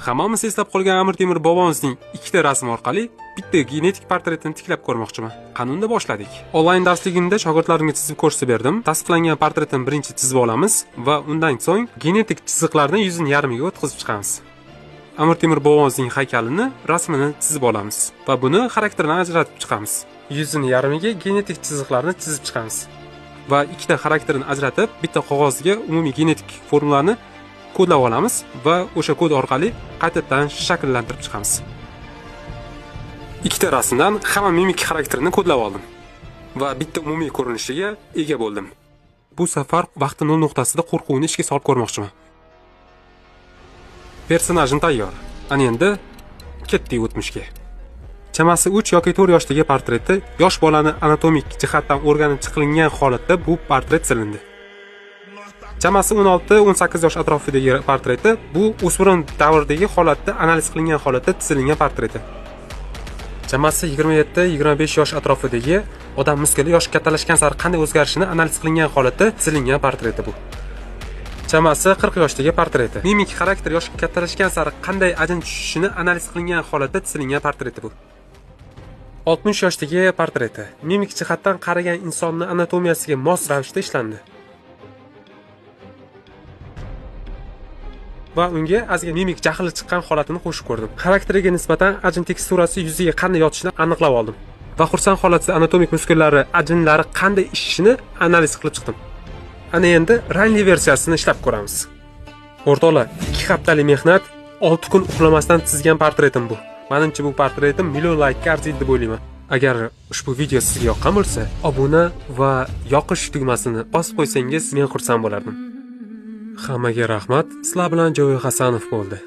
Hammamiz eslab qolgan Amir Temur bobomizning ikkita rasm orqali bitta genetik portretini tiklab ko'rmoqchiman. Qanunda boshladik. Onlayn darsligimda shogirdlarimga chizib ko'rsatib berdim. Tasdiqlangan portretni birinchi chizib olamiz va undan so'ng genetik chiziqlarni yuzini yarmiga o'tkazib chiqamiz. Amir Temur bobomizning haykalini, rasmini chizib olamiz va buni xarakterini ajratib chiqamiz. Yuzini yarmiga genetik chiziqlarni chizib chiqamiz va ikkita xarakterini ajratib, bitta qog'ozga umumiy genetik formulani kodlab olamiz va o'sha kod orqali qaytadan shakllantirib chiqamiz. Ikkita rasmdan hamma mimik xarakterini kodlab oldim va bitta umumiy ko'rinishiga ega bo'ldim. Bu safar vaqti 0 nuqtasida qo'rquvni ishga solib ko'rmoqchiman. Personajim tayyor. Ana endi ketdik o'tmishga. Chamasi 3 yoki 4 yoshdagi portreti yosh bolani anatomik jihatdan o'rganib chiqilgan holatda bu portret silindi. Chamasi 16-18 yosh atrofidagi portreti bu o'smir davridagi holatda analiz qilingan holatda chizilgan portreti. Chamasi 27-25 yosh atrofidagi odam muskuli yosh kattalashgan sari qanday o'zgarishini analiz qilingan holatda chizilgan portreti bu. Chamasi 40 yoshdagi portreti. Mimik xarakter yosh kattalashgan sari qanday ajin tushishini analiz qilingan holatda chizilgan portreti bu. 60 yoshdagi portreti. Mimik jihatdan qaragan insonning anatomiyasiga mos ravishda ishlandi. Va unga ozgina mimik jahli chiqqan holatini qo'shib ko'rdim. Xarakteriga nisbatan ajin teksturasi yuziga qanday yotishini aniqlab oldim. Va xursand holatda anatomik muskullari, ajinlari qanday ishishini analiz qilib chiqdim. Ana endi rangli versiyasini ishlab ko'ramiz. O'rtoqlar, 2 haftalik mehnat, 6 kun uxlamasdan chizgan portretim bu. Menimcha bu portretim million like arziydi deb o'ylayman. Agar ushbu video sizga yoqqan bo'lsa, obuna va yoqish tugmasini bosib qo'ysangiz, men xursand bo'lardim. Hammaga rahmat. Sizlar bilan Joy Hasanov bo'ldi.